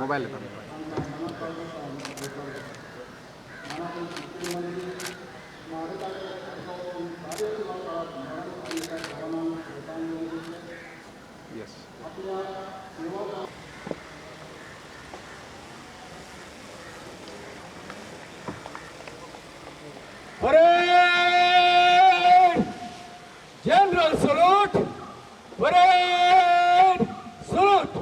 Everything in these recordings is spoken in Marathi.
मोबाईल येतो yes Parade! General salute! Parade! Salute!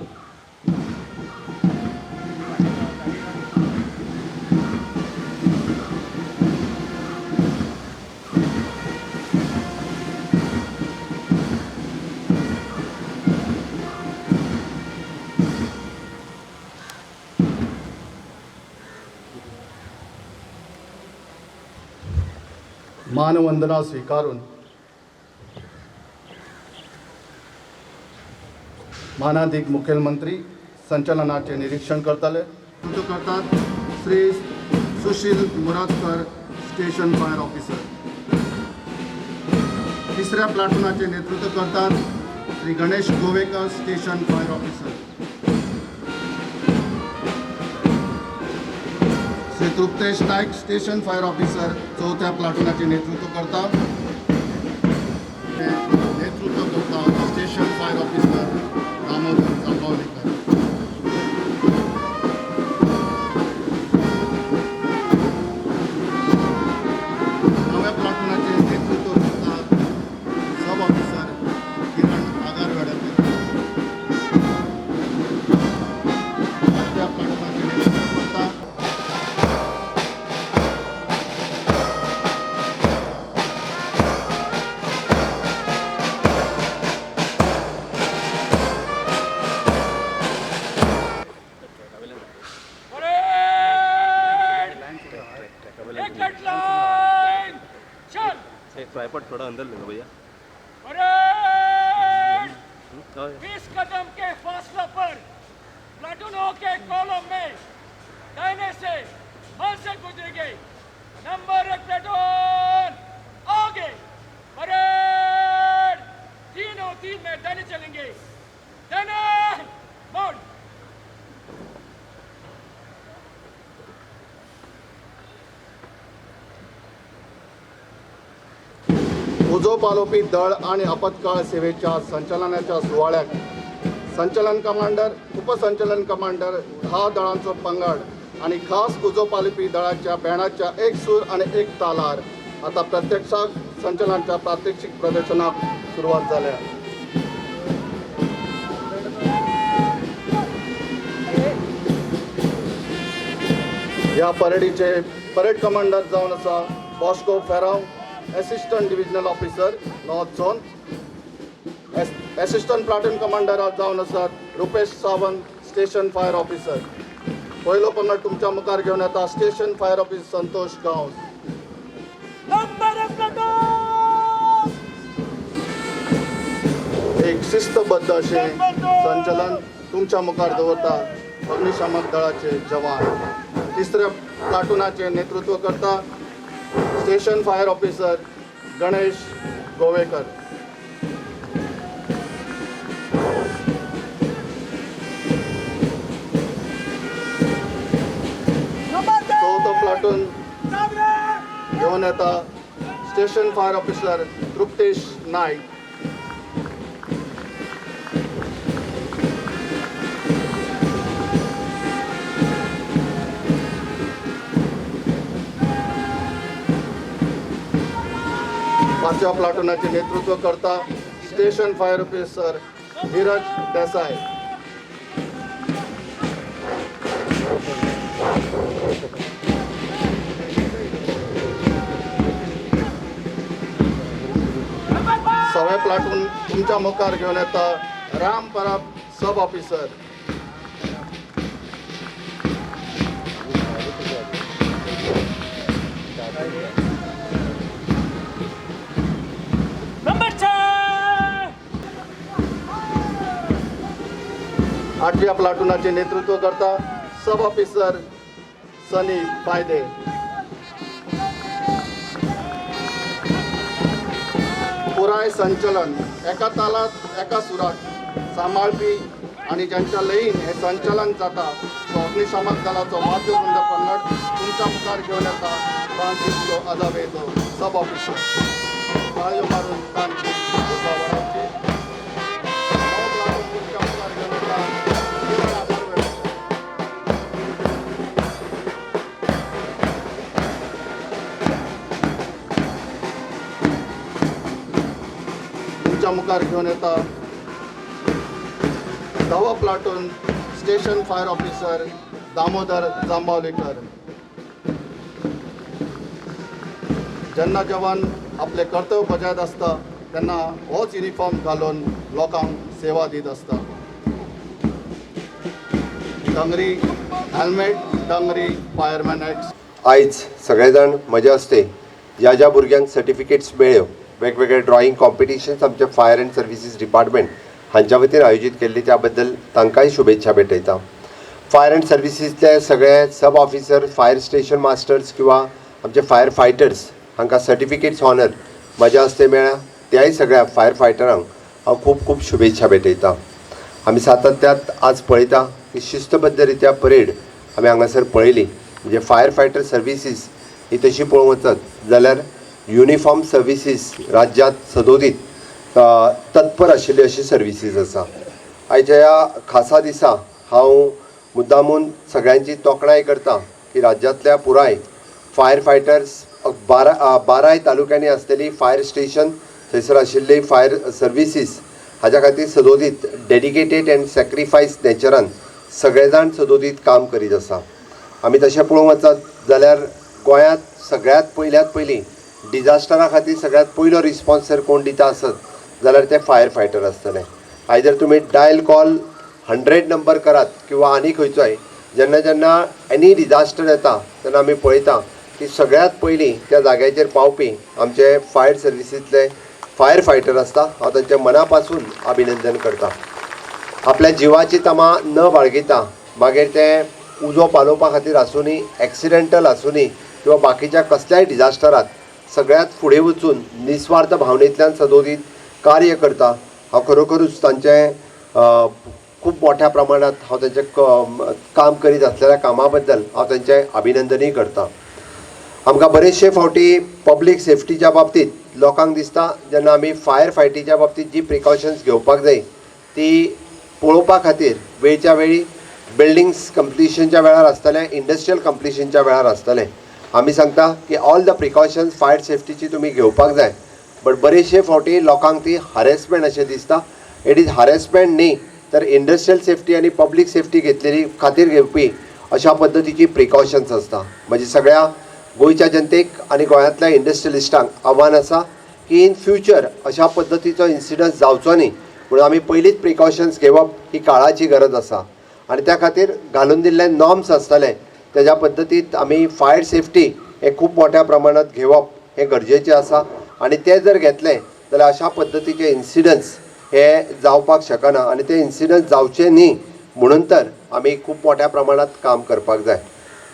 मानवंदना स्वीकारून मानाधिक मुख्यमंत्री संचलनाचे निरीक्षण करताले करतात Shri Sushil Muradkar station fire officer. तिसऱ्या प्लाटूनाचे नेतृत्व करतात Shri Ganesh Govekar station fire officer. Shri Truptesh Naik station fire officer चौथ्या प्लाटूनाचे नेतृत्व करतात. Station fire officer Damodar Jambhavlekar. नव्या प्लाटूनाचे नेतृत्व करतात सब ऑफिसर किरण आगारवाडेकर. आठव्या प्लाटूनाचे नेतृत्व करतात Wicket line! Chal! ट्राइपॉड थोड़ा अंदर ले लो भैया. Parade! 20 कदम के फासला पर प्लाटूनों के कॉलम में दाहिने से मन से गुजरेंगे. नंबर 1 प्लाटून आगे. परेड तीनों तीन में दाहिने चलेंगे. दाहिने मोड़. उजोपालोपी दळ आणि आपत्काळ सेवेच्या संचलनाच्या सुवाळ्याक संचलन कमांडर, उपसंचलन कमांडर, 10 दळांचो पंगड आणि खास उजोपालोपी दळाच्या बँडाच्या एक सूर आणि एक तालार आता प्रत्यक्षात संचलनाच्या प्रात्यक्षिक प्रदर्शनाक सुरुवात झाल्या. या परेडीचे परेड कमांडर जावन आसा Bosco Ferrao, assistant divisional officer north zone. Assistant platoon commander जावन आसात Rupesh Sawant, station fire officer. पहिलो पंगड तुमच्या मुखार घेऊन येता station fire officer Santosh Gawas. एक शिस्तबद्ध असे संचलन तुमच्या मुखार दवरता अग्निशामक दळाचे जवान. तिसऱ्या प्लाटूनाचे नेतृत्व करता station fire officer Ganesh Govekar. चौथं प्लाटून घेऊन येता स्टेशन फायर ऑफिसर तृप्तेश नाईक. पाचव्या प्लाटूनाचे नेतृत्व करता station fire officer Dheeraj Desai. सहाव्या प्लाटून तुमच्या मुखार घेऊन येता राम परब सब ऑफिसर. आठव्या प्लाटूनाचे नेतृत्व करता सब ऑफिसर सनी फायदे. पुराय संचलन एका तालात एका सुरात सांभाळपी आणि ज्यांच्या लयीन हे संचालन जाता तो अग्निशामक दलाचो वाद्यवृंद पंगड तुमच्या मुखार घेऊन येता फ्रांसिस्को अदावेदो सब ऑफिसर ताळयो मारून तांची उजवाडाची तुमच्या मुखार घेऊन येता शिवाळा बरोबर. तुमच्या मुखार घेऊन येता 10वा platoon station fire officer Damodar Jambavlekar. जेन्ना जवान आपले कर्तव्य बजायत आसता तेन्ना होच युनिफॉर्म घालून लोकांक सेवा दीत आसता. डंगरी हेल्मेट, डंगरी फायरमॅन एक्ट. आयज सगळे जाण म्हजे हस्ते ज्या भुरग्यांक सर्टिफिकेट्स मेळ्ळ्यो वेगवेगळे ड्रॉइंग कॉम्पिटिशन्स आमचे फायर अँड सर्विसीस डिपार्टमेंट हांच्या वतीन आयोजीत केल्ली त्या बद्दल तांकांय शुभेच्छा भेटयता. फायर अँड सर्विसीसचे सगळे सब ऑफिसर, फायर स्टेशन मास्टर्स किंवा आमचे फायर फायटर्स हांकां सर्टिफिकेट्स ऑनर म्हज्या हस्ते मेळ्ळ्या. त्याय सगळ्या फायर फायटरांक हांव खूब खूब शुभेच्छा भेटयता. आमी सातत्यात आज पळयता की शिस्तबद्ध रित्या परेड आमी हांगासर पळयली. म्हणजे फायर फायटर सर्विसीस ही तशी पळोवंक वचत जाल्यार युनिफॉर्म सर्विसीस राज्यांत सदोदीत तत्पर आशिल्ली अशी सर्विसीस आसा. आयच्या ह्या खासा दिसा हांव मुद्दामून सगळ्यांची तोखणाय करता की राज्यांतल्या पुराय फायर फायटर्स 12 तालुक्यांनी आसलेली फायर स्टेशन थंयसर आशिल्ली फायर सर्विसीस हाज्या खातीर सदोदीत डेडिकेटेड अँड सॅक्रिफायस नेचरान सगळे जाण सदोदीत काम करीत आसा. आमी तशें पळोवंक वचत जाल्यार गोंयांत सगळ्यांत पयलीं डिजास्टरा खातीर सगळ्यांत पयलो रिस्पॉन्स जर कोण दिता आसत जाल्यार ते फायर फायटर आसतले. आयदर तुमी डायल कॉल 100 नंबर करात किंवा आनी खंयचोय जेन्ना एनी डिजास्टर येता तेन्ना आमी पळयता की सगळ्यांत पयलीं त्या जाग्याचेर पावपी आमचे फायर सर्विसींतले फायर फायटर आसता. हांव तांचे मना पासून अभिनंदन करता. आपल्या जिवाची तमा न बाळगिता मागीर ते उजो पालोवपा खातीर आसुनी, एक्सिडेंटल आसुनी किंवा बाकीच्या कसल्याय डिजास्टरात सगळ्यात फुडें वचून निस्वार्थ भावनेंतल्यान सदोदीत कार्य करता. हांव खरोखरूच तांचें खूब मोठ्या प्रमाणात हांव तांचें काम करीत आसलेल्या कामा बद्दल हांव तांचें अभिनंदनूय करता. आमकां बरेचशे फावटी पब्लीक सेफ्टीच्या बाबतींत लोकांक दिसता जेन्ना आमी फायर फायटीच्या बाबतींत जी प्रिकॉशन्स घेवपाक जाय ती पळोवपा खातीर वेळच्या वेळी बिल्डिंग्स कंप्लिशनच्या वेळार आसतलें, इंडस्ट्रियल कंप्लिशनच्या वेळार आसतलें. आमी सांगता की ऑल द प्रिकॉशन्स फायर सेफ्टीची तुमी घेवपाक जाय. बट बरेचशे फावटी लोकांक ती हॅरेसमेंट अशें दिसता. इट इज हॅरेसमेंट न्ही तर इंडस्ट्रियल सेफ्टी आनी पब्लीक सेफ्टी घेतलेली खातीर घेवपी अशा पद्दतीची प्रिकॉशन्स आसता. म्हणजे सगळ्या गोंयच्या जनतेक आनी गोंयांतल्या इंडस्ट्रियलिस्टांक आव्हान आसा की इन फ्युचर अशा पद्दतीचो इन्सिडन्स जावचो न्ही म्हणून आमी पयलींच प्रिकॉशन्स घेवप ही काळाची गरज आसा. आनी त्या खातीर घालून दिल्ले नॉर्म्स आसतले तेज्या पद्दतींत आमी फायर सेफ्टी हे खूब मोठ्या प्रमाणात घेवप हे गरजेचें आसा. आनी ते जर घेतलें जाल्यार अशा पद्दतीचे इन्सिडन्स हे जावपाक शकना. आनी ते इन्सिडन्स जावचे न्ही म्हणून तर आमी खूब मोठ्या प्रमाणात काम करपाक जाय.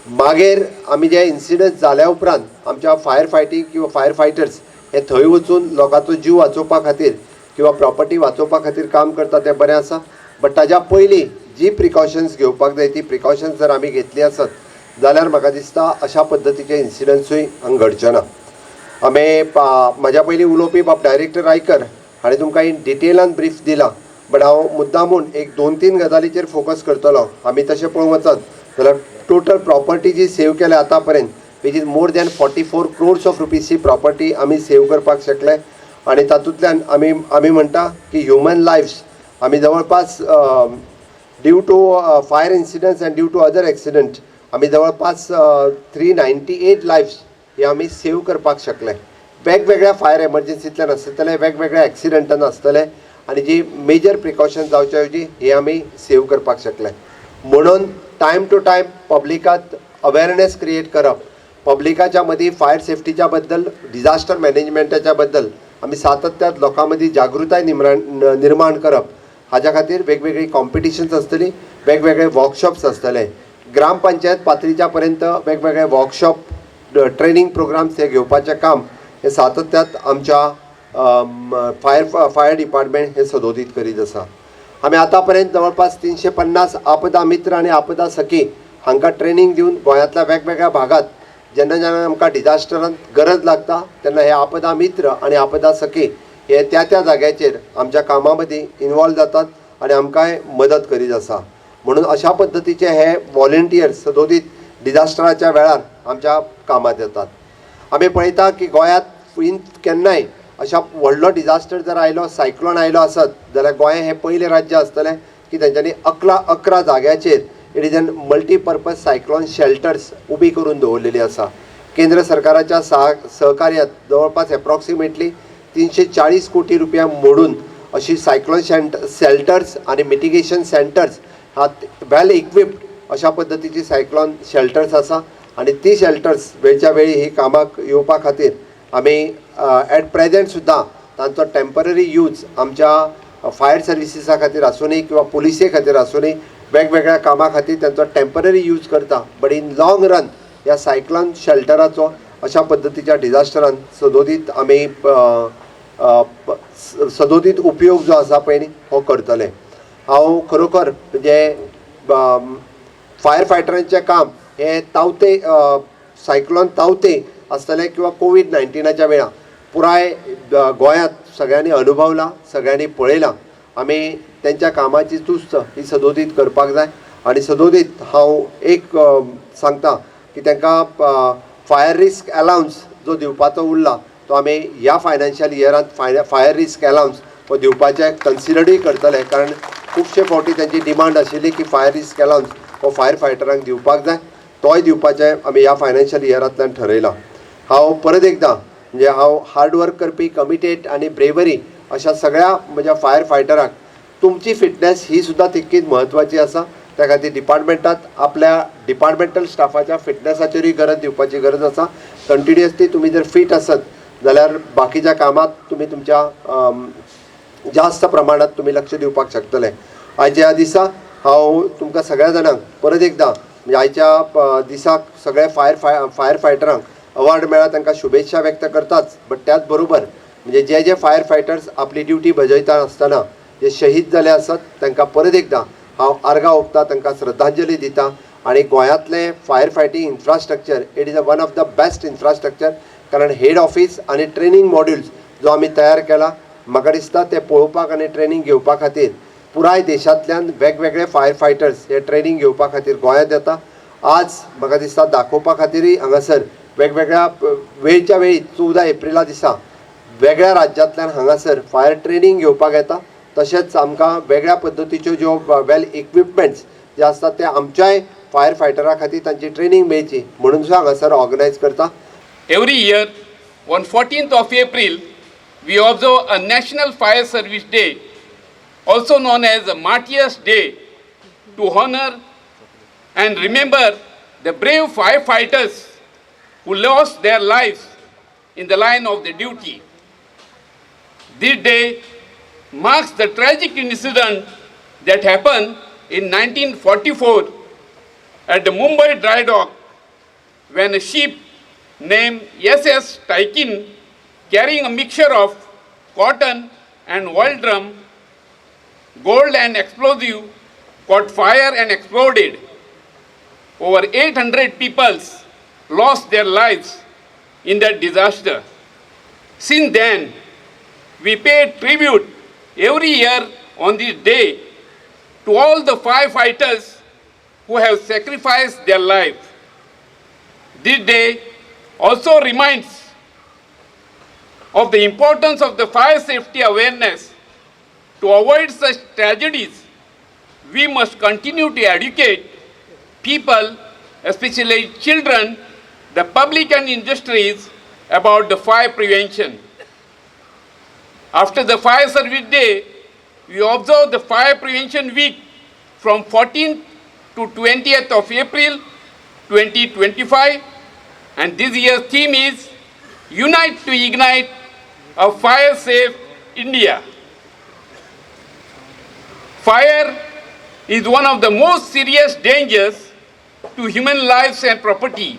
मागीर आमी जे इन्सिडन्स जाल्या उपरांत आमच्या फायर फायटींग किंवा फायर फायटर्स हे थंय वचून लोकांचो जीव वाचोवपा खातीर किंवा प्रॉपर्टी वाचोवपा खातीर काम करता तें बरें आसा. बट ताज्या पयलीं जी प्रिकॉशन्स घेवपाक जाय ती प्रिकॉशन्स जर आमी घेतली आसत जाल्यार म्हाका दिसता अशा पद्दतीचे इन्सिडन्सूय हांगा घडचे ना. आमी म्हाज्या पयलीं उलोवपी बाब डायरेक्टर रायकर हाणें तुमकां डिटेलान ब्रीफ दिला. बट हांव मुद्दामून एक 2-3 गजालीचेर फोकस करतलो. आमी तशें पळोवंक वचत जाल्यार टोटल प्रॉपर्टी जी सेव केल्या आतां पर्यंत which is more than 44 crores of रुपीजची प्रॉपर्टी आमी सेव करपाक शकले. आनी तातूंतल्यान आमी म्हणटा की ह्युमन लायफ्स आमी जवळपास due to fire incidents and due to other accident आमी जवळपास 398 लायफ्स हे आमी सेव करपाक शकले. वेगवेगळ्या फायर एमर्जन्सींतल्यान आसतले, वेगवेगळ्या एक्सिडंटान आसतले आनी जी मेजर प्रिकॉशन जावचे ऐवजी हे आमी सेव करपाक शकले. म्हणून टायम टू टायम पब्लिकांत अवेरनेस क्रिएट करप, पब्लिकाच्या मदीं फायर सेफ्टीच्या बद्दल, डिजास्टर मॅनेजमेंटाच्या बद्दल आमी सातत्यात लोकां मदीं जागृताय निर्माण करप. हाज्या खातीर वेगवेगळी कॉम्पिटिशन्स आसतली, वेगवेगळे वर्कशॉप्स आसतले. ग्रामपंचायत पातळीच्या पर्यंत वेगवेगळे वर्कशॉप, ट्रेनिंग प्रोग्राम्स हे घेवपाचें काम हे सातत्यात आमच्या फायर डिपार्टमेंट हे सदोदीत करीत आसा. आमी आतापर्यंत जवळपास 350 आपदा मित्र आणि आपदा सखी हांकां ट्रेनिंग दिवन गोंयांतल्या वेगवेगळ्या भागात जेन्ना जेन्ना आमकां डिजास्टरांत गरज लागता तेन्ना हे आपदा मित्र आणि आपदा सखी हे त्या जाग्याचेर आमच्या कामा मदीं इन्वॉल्व जातात आणि आमकांय मदत करीत आसा. म्हणून अशा पद्दतीचे हे वॉलंटियर्स सदोदीत डिजास्टराच्या वेळार आमच्या कामात येतात. आमी पळयता की गोंयांत केन्नाय अशा व्हडलो डिजास्टर जर आयलो, सायक्लोन आयलो आसत जाल्यार गोंय हे पयलें राज्य आसतलें की तेंच्यांनी 11 जाग्याचेर it is an multipurpose cyclone shelters उबी करून दवरलेली आसा. केंद्र सरकाराच्या सहकार्यात जवळपास एप्रॉक्सिमेटली 340 कोटी रुपया मोडून अशी सायक्लोन शेल्टर्स आणि मिटिगेशन सेंटर्स हा वेल इक्विप्ड अशा पद्दतीची सायक्लोन शेल्टर्स आसा आणि ती शेल्टर्स वेळच्या वेळी ही कामाक येवपा खातीर आमी एट प्रेझेंट सुद्दां तांचो टेम्पररी यूज आमच्या फायर सर्विसीसा खातीर आसूनी किंवा पुलिसे खातीर आसूनी वेगवेगळ्या कामा खातीर तांचो टेम्पररी यूज करता. बट इन लॉंग रन ह्या सायक्लोन शेल्टराचो अशा पद्दतीच्या डिजास्टरान सदोदीत आमी सदोदीत उपयोग जो आसा पळय न्ही हो करतले. हांव खरोखर म्हणजे फायर फायटरांचें काम हे तावते सायक्लोन तावते आसतलें किंवा कोविड-19च्या वेळा पुराय गोंयांत सगळ्यांनी अनुभवला, सगळ्यांनी पळयलां. आमी तेंच्या कामाची तुस्त ही सदोदीत करपाक जाय आणि सदोदीत हांव एक सांगता की तांकां फायर रिस्क अलावन्स जो दिवपाचो उरला तो आमी ह्या फायनान्शियल इयरांत फायर रिस्क अलावन्स हो दिवपाचें कन्सिडरूय करतले. कारण खुबशे फावटी तांची डिमांड आशिल्ली की फायर रिस्क अलावन्स हो फायर फायटरांक दिवपाक जाय, तोय दिवपाचें आमी ह्या फायनान्शियल इयरांतल्यान ठरयलां. हांव परत एकदां म्हणजे हांव हार्डवर्क करपी कमिटेड आणि ब्रेवरी अशा सगळ्या म्हज्या फायर फायटरांक तुमची फिटनेस ही सुद्दां तितकीच म्हत्वाची आसा. त्या खातीर डिपार्टमेंटात आपल्या डिपार्टमेंटल स्टाफाच्या फिटनेसाचेरूय गरज दिवपाची गरज आसा. कंटिन्युअसली तुमी जर फिट आसत जाल्यार बाकीच्या कामात तुमी तुमच्या जास्त प्रमाणात तुमी लक्ष दिवपाक शकतले. आयच्या दिसा हांव तुमकां सगळ्या जाणांक परत एकदां म्हणजे आयच्या दिसाक सगळे फायर फायटरांक अवॉर्ड मेळ्ळा तांकां शुभेच्छा व्यक्त करताच. बट त्याच बरोबर म्हणजे जे फायर फायटर्स आपली ड्युटी बजयता आसतना जे शहीद जाले आसत तांकां परत एकदां हांव आर्गां ओंपता, तांकां श्रद्धांजली दिता. आणि गोंयांतलें firefighting infrastructure it is one of the best infrastructure. कारण हेड ऑफिस आणि ट्रेनिंग मॉड्यूल्स जो आमी तयार केला म्हाका दिसता ते पळोवपाक आनी ट्रेनिंग घेवपा खातीर पुराय देशांतल्यान वेगवेगळे फायर फायटर्स हे ट्रेनिंग घेवपा खातीर गोंयांत येता. आज म्हाका दिसता दाखोवपा खातीरय हांगासर वेगवेगळ्या वेळच्या वेळी 14 एप्रिला दिसा वेगळ्या राज्यांतल्यान हांगासर फायर ट्रेनिंग घेवपाक येता. तशेंच आमकां वेगळ्या पद्दतीच्यो ज्यो वेल इक्विपमेंट्स जे आसतात ते आमच्याय फायर फायटरां खातीर तांची ट्रेनिंग मेळची म्हणून सुद्दां हांगासर ऑर्गनायज करता. Every year, on 14th of April, we observe a National Fire Service Day, also known as the Martyrs' Day, to honor and remember the brave firefighters who lost their lives in the line of the duty. This day marks the tragic incident that happened in 1944 at the Mumbai dry dock when a ship named SS Taikin carrying a mixture of cotton and oil drum, gold and explosive caught fire and exploded. Over 800 people lost their lives in that disaster. Since then, we pay tribute every year on this day to all the firefighters who have sacrificed their life. This day also reminds of the importance of the fire safety awareness. To avoid such tragedies, we must continue to educate people, especially children, the public and industries about the fire prevention. After the Fire Service Day, we observe the Fire Prevention Week from 14th to 20th of April 2025. And this year's theme is Unite to Ignite a Fire Safe India. Fire is one of the most serious dangers to human lives and property.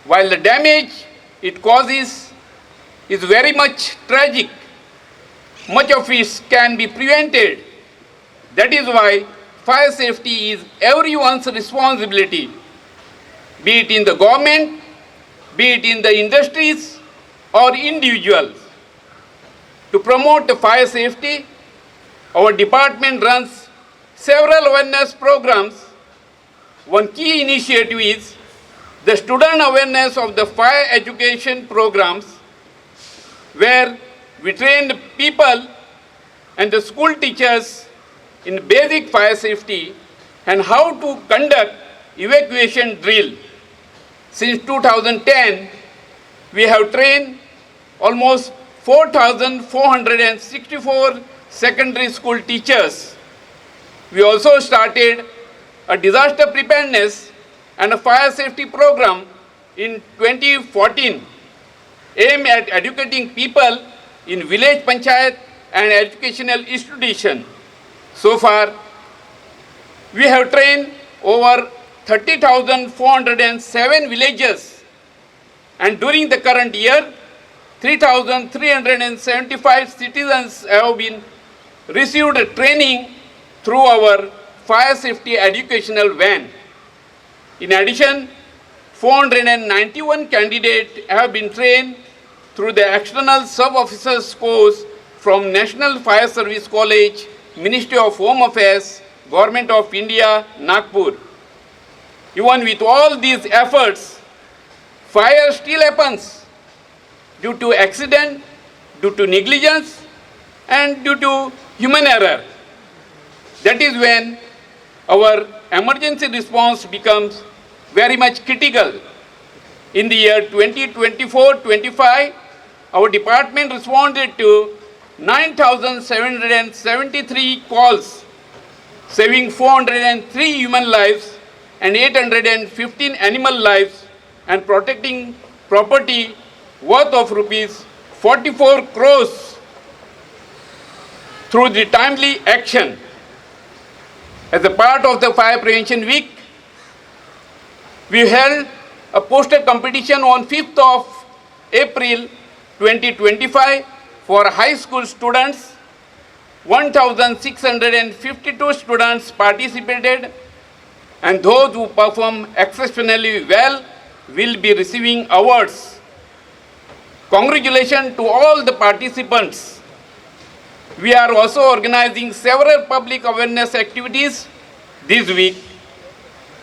While the damage it causes is very much tragic, much of it can be prevented That is why fire safety is everyone's responsibility, be it in the government, be it in the industries or individuals. To promote the fire safety, our department runs several awareness programs. One key initiative is the student awareness of the fire education programs, where we train the people and the school teachers in basic fire safety and how to conduct evacuation drill. Since 2010, we have trained almost 4,464 secondary school teachers. We also started a disaster preparedness and a fire safety program in 2014, aimed at educating people in village panchayat and educational institution. So far, we have trained over 30,407 villages, and during the current year, 3,375 citizens have been received training through our fire safety educational van. In addition, 491 candidates have been trained through the external sub-officers course from National Fire Service College, Ministry of Home Affairs, Government of India, Nagpur. Even with all these efforts, fire still happens due to accident, due to negligence, and due to human error. That is when our emergency response becomes very much critical. In the year 2024-25, our department responded to 9,773 calls, saving 403 human lives and 815 animal lives, and protecting property worth of rupees 44 crores through the timely action. As a part of the Fire Prevention Week, we held a poster competition on 5th of April 2025 for high school students. 1,652 students participated, and those who perform exceptionally well will be receiving awards. Congratulations to all the participants. We are also organizing several public awareness activities this week.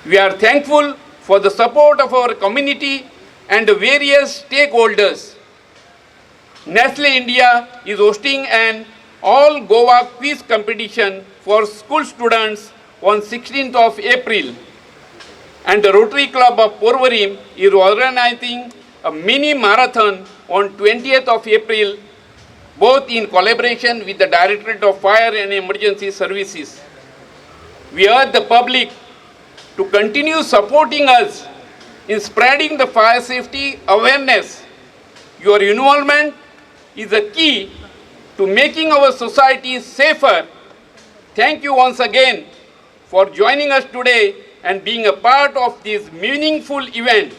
We are thankful for the support of our community and the various stakeholders. Nestle India is hosting an all Goa quiz competition for school students on 16th of April, and the Rotary Club of Porvorim is organizing a mini marathon on 20th of April, both in collaboration with the Directorate of Fire and Emergency Services. We urge the public to continue supporting us in spreading the fire safety awareness. Your involvement is a key to making our society safer. Thank you once again for joining us today and being a part of this meaningful event.